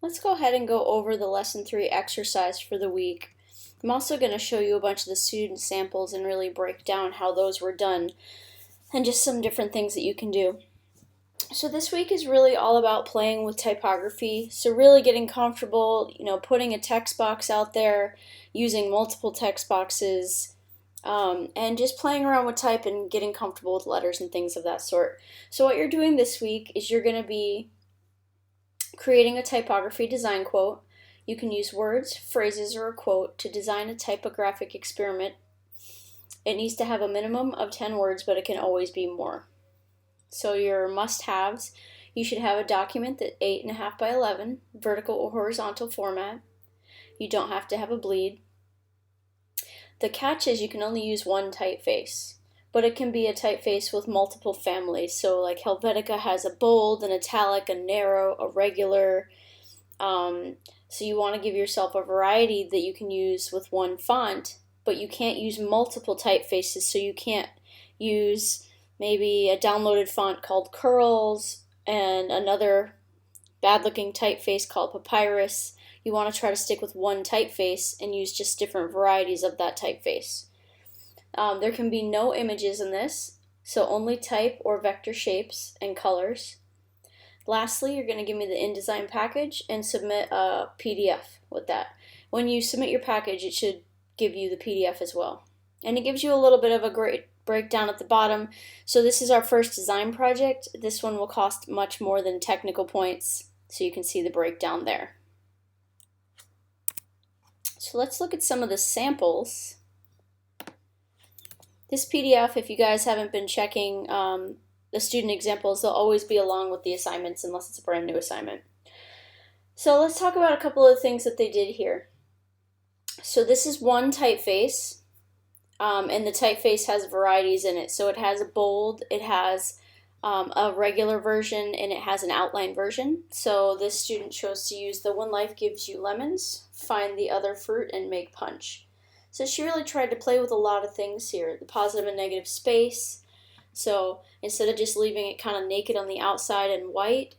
Let's go ahead and go over the Lesson 3 exercise for the week. I'm also going to show you a bunch of the student samples and really break down how those were done and just some different things that you can do. So this week is really all about playing with typography. So really getting comfortable, putting a text box out there, using multiple text boxes, and just playing around with type and getting comfortable with letters and things of that sort. So what you're doing this week is you're going to be creating a typography design quote. You can use words, phrases, or a quote to design a typographic experiment. It needs to have a minimum of 10 words, but it can always be more. So your must-haves, you should have a document that's 8.5 by 11, vertical or horizontal format. You don't have to have a bleed. The catch is you can only use one typeface, but it can be a typeface with multiple families. So like Helvetica has a bold, an italic, a narrow, a regular. So you want to give yourself a variety that you can use with one font, but you can't use multiple typefaces. So you can't use maybe a downloaded font called Curls and another bad looking typeface called Papyrus. You want to try to stick with one typeface and use just different varieties of that typeface. There can be no images in this, so only type or vector shapes and colors. Lastly, you're going to give me the InDesign package and submit a PDF with that. When you submit your package, it should give you the PDF as well. And it gives you a little bit of a great breakdown at the bottom. So this is our first design project. This one will cost much more than technical points, so you can see the breakdown there. So let's look at some of the samples. This PDF, if you guys haven't been checking the student examples, they'll always be along with the assignments unless it's a brand new assignment. So let's talk about a couple of things that they did here. So this is one typeface, and the typeface has varieties in it. So it has a bold, it has a regular version, and it has an outline version. So this student chose to use the When Life Gives You Lemons, Find the Other Fruit, and Make Punch. So she really tried to play with a lot of things here. The positive and negative space. So instead of just leaving it kind of naked on the outside and white,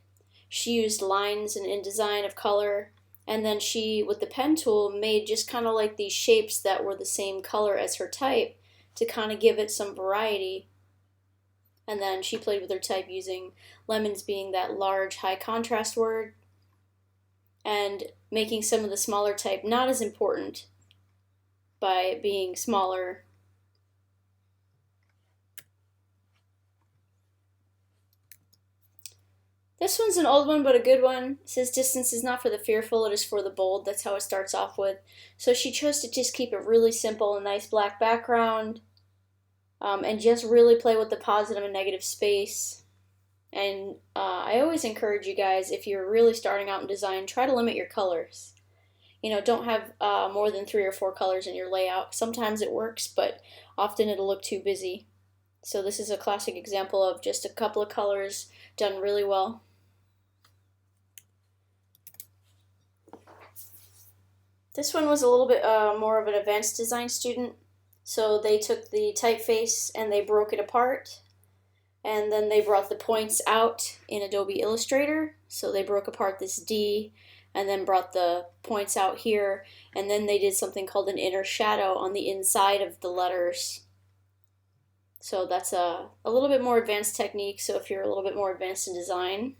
she used lines and InDesign of color. And then she, with the pen tool, made just kind of like these shapes that were the same color as her type to kind of give it some variety. And then she played with her type using lemons being that large high contrast word and making some of the smaller type not as important by being smaller. This one's an old one, but a good one. It says distance is not for the fearful, it is for the bold. That's how it starts off with. So she chose to just keep it really simple, a nice black background, and just really play with the positive and negative space. And I always encourage you guys, if you're really starting out in design, try to limit your colors. Don't have more than 3 or 4 colors in your layout. Sometimes it works, but often it'll look too busy. So this is a classic example of just a couple of colors done really well. This one was a little bit more of an advanced design student. So they took the typeface and they broke it apart. And then they brought the points out in Adobe Illustrator. So they broke apart this D and then brought the points out here. And then they did something called an inner shadow on the inside of the letters. So that's a little bit more advanced technique. So if you're a little bit more advanced in design.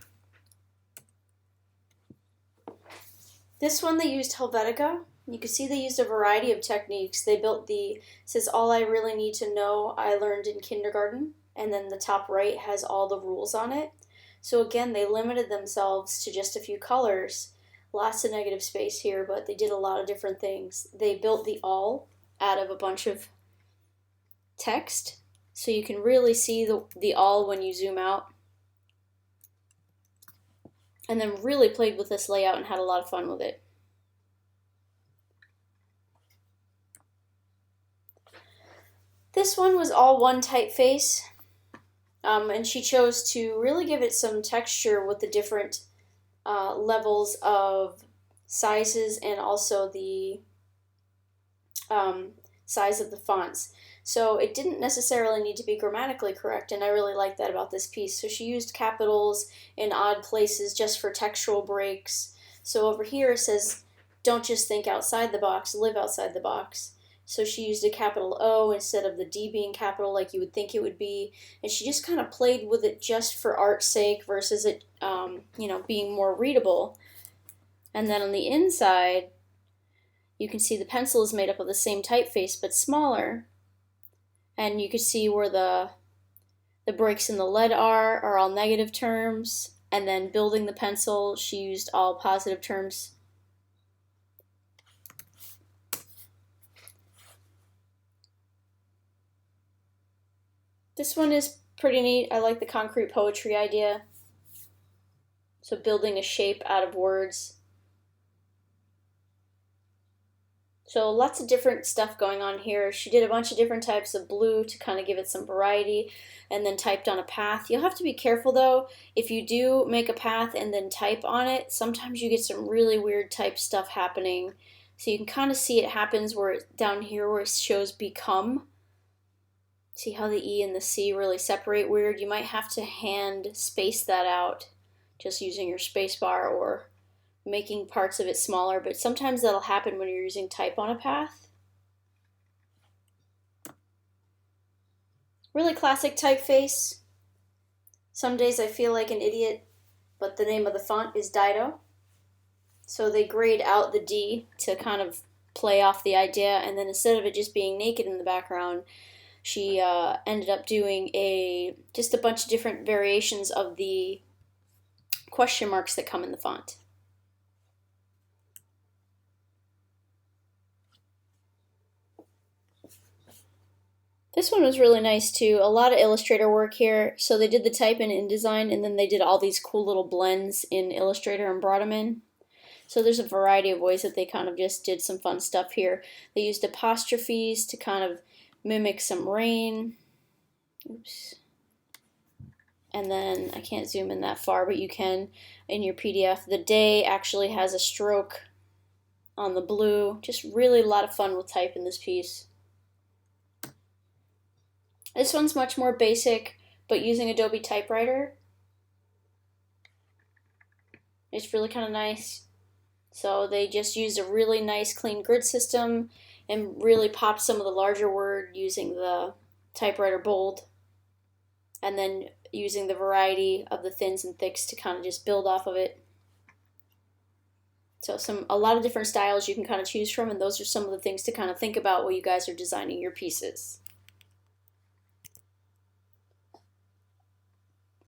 This one they used Helvetica. You can see they used a variety of techniques. They built it says all I really need to know I learned in kindergarten. And then the top right has all the rules on it. So again, they limited themselves to just a few colors. Lots of negative space here, but they did a lot of different things. They built the all out of a bunch of text. So you can really see the all when you zoom out. And then really played with this layout and had a lot of fun with it. This one was all one typeface, and she chose to really give it some texture with the different levels of sizes and also the size of the fonts. So it didn't necessarily need to be grammatically correct, and I really like that about this piece. So she used capitals in odd places just for textual breaks. So over here it says, don't just think outside the box, live outside the box. So she used a capital O instead of the D being capital like you would think it would be. And she just kind of played with it just for art's sake versus it, being more readable. And then on the inside, you can see the pencil is made up of the same typeface but smaller. And you can see where the breaks in the lead are all negative terms. And then building the pencil, she used all positive terms. This one is pretty neat. I like the concrete poetry idea. So building a shape out of words. So lots of different stuff going on here. She did a bunch of different types of blue to kind of give it some variety, and then typed on a path. You'll have to be careful though. If you do make a path and then type on it, sometimes you get some really weird type stuff happening. So you can kind of see it happens where down here where it shows become. See how the E and the C really separate weird? You might have to hand space that out just using your space bar or making parts of it smaller, but sometimes that'll happen when you're using type on a path. Really classic typeface. Some days I feel like an idiot, but the name of the font is Dido. So they grayed out the D to kind of play off the idea, and then instead of it just being naked in the background, she ended up doing just a bunch of different variations of the question marks that come in the font. This one was really nice too. A lot of Illustrator work here. So they did the type in InDesign, and then they did all these cool little blends in Illustrator and brought them in. So there's a variety of ways that they kind of just did some fun stuff here. They used apostrophes to kind of mimic some rain. Oops. And then I can't zoom in that far, but you can in your PDF. The day actually has a stroke on the blue. Just really a lot of fun with type in this piece. This one's much more basic, but using Adobe Typewriter, it's really kind of nice. So they just used a really nice clean grid system and really popped some of the larger word using the typewriter bold, and then using the variety of the thins and thicks to kind of just build off of it. So a lot of different styles you can kind of choose from, and those are some of the things to kind of think about while you guys are designing your pieces.